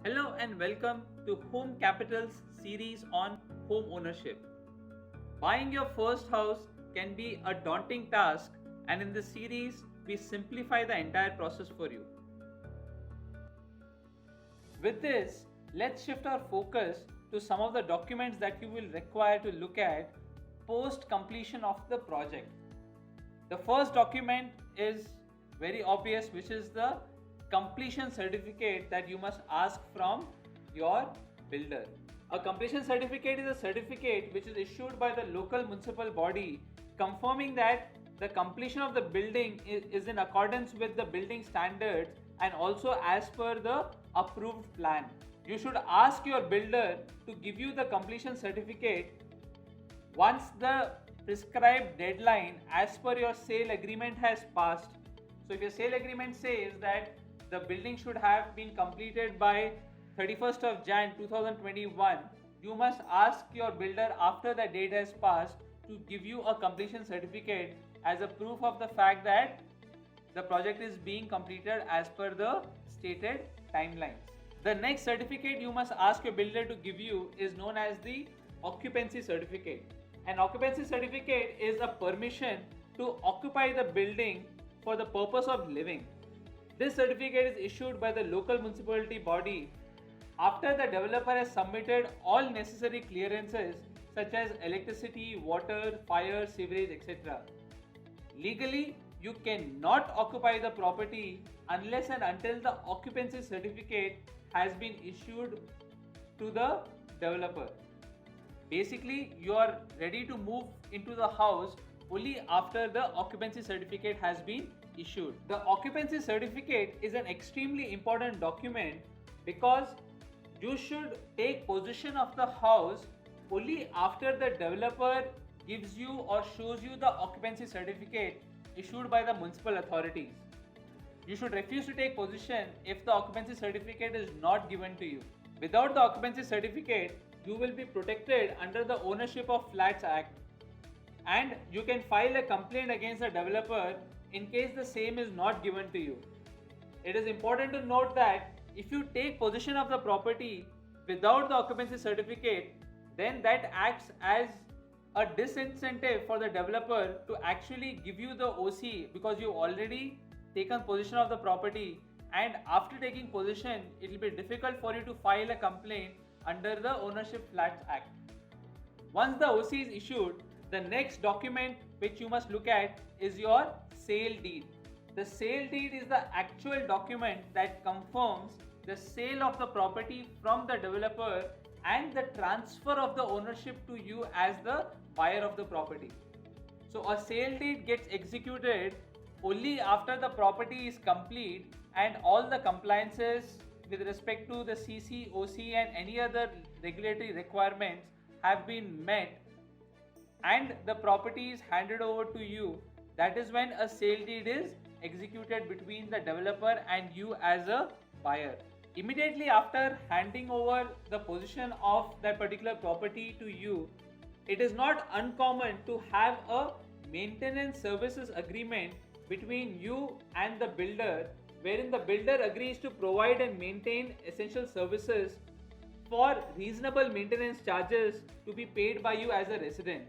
Hello and welcome to Home Capital's series on home ownership. Buying your first house can be a daunting task, and in this series, we simplify the entire process for you. With this, let's shift our focus to some of the documents that you will require to look at post completion of the project. The first document is very obvious, which is the completion certificate that you must ask from your builder. A completion certificate is a certificate which is issued by the local municipal body confirming that the completion of the building is in accordance with the building standards and also as per the approved plan. You should ask your builder to give you the completion certificate once the prescribed deadline as per your sale agreement has passed. So if your sale agreement says that the building should have been completed by 31st of Jan 2021, you must ask your builder after the date has passed to give you a completion certificate as a proof of the fact that the project is being completed as per the stated timelines. The next certificate you must ask your builder to give you is known as the occupancy certificate. An occupancy certificate is a permission to occupy the building for the purpose of living. This certificate is issued by the local municipality body after the developer has submitted all necessary clearances such as electricity, water, fire, sewerage, etc. Legally, you cannot occupy the property unless and until the occupancy certificate has been issued to the developer. Basically, you are ready to move into the house only after the occupancy certificate has been issued. The occupancy certificate is an extremely important document because you should take possession of the house only after the developer gives you or shows you the occupancy certificate issued by the municipal authorities. You should refuse to take possession if the occupancy certificate is not given to you. Without the occupancy certificate, you will be protected under the Ownership of Flats Act, and you can file a complaint against the developer in case the same is not given to you. It is important to note that if you take possession of the property without the occupancy certificate, then that acts as a disincentive for the developer to actually give you the OC because you already taken possession of the property, and after taking possession it will be difficult for you to file a complaint under the Ownership Flats Act. Once the OC is issued, the next document which you must look at is your sale deed. The sale deed is the actual document that confirms the sale of the property from the developer and the transfer of the ownership to you as the buyer of the property. So a sale deed gets executed only after the property is complete and all the compliances with respect to the CC, OC and any other regulatory requirements have been met and the property is handed over to you. That is when a sale deed is executed between the developer and you as a buyer. Immediately after handing over the possession of that particular property to you, it is not uncommon to have a maintenance services agreement between you and the builder, wherein the builder agrees to provide and maintain essential services for reasonable maintenance charges to be paid by you as a resident.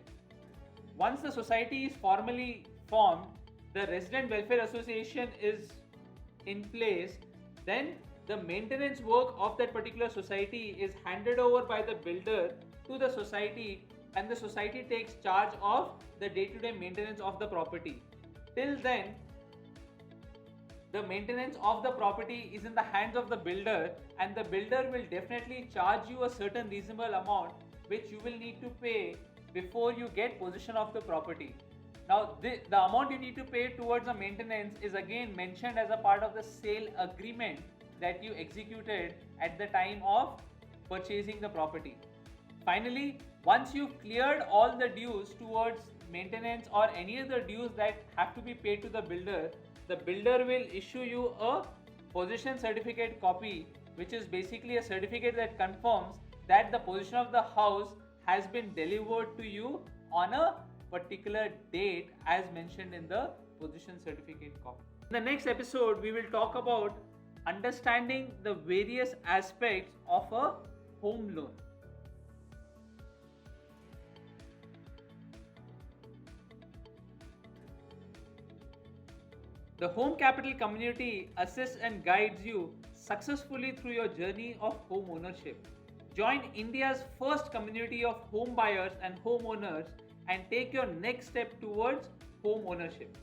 Once the society is formally formed, the Resident Welfare Association is in place, then the maintenance work of that particular society is handed over by the builder to the society, and the society takes charge of the day-to-day maintenance of the property. Till then, the maintenance of the property is in the hands of the builder, and the builder will definitely charge you a certain reasonable amount which you will need to pay before you get possession of the property. Now, the amount you need to pay towards the maintenance is again mentioned as a part of the sale agreement that you executed at the time of purchasing the property. Finally, once you've cleared all the dues towards maintenance or any other dues that have to be paid to the builder will issue you a possession certificate copy, which is basically a certificate that confirms that the possession of the house has been delivered to you on a particular date as mentioned in the possession certificate copy. In the next episode, we will talk about understanding the various aspects of a home loan. The Home Capital community assists and guides you successfully through your journey of home ownership. Join India's first community of home buyers and homeowners and take your next step towards home ownership.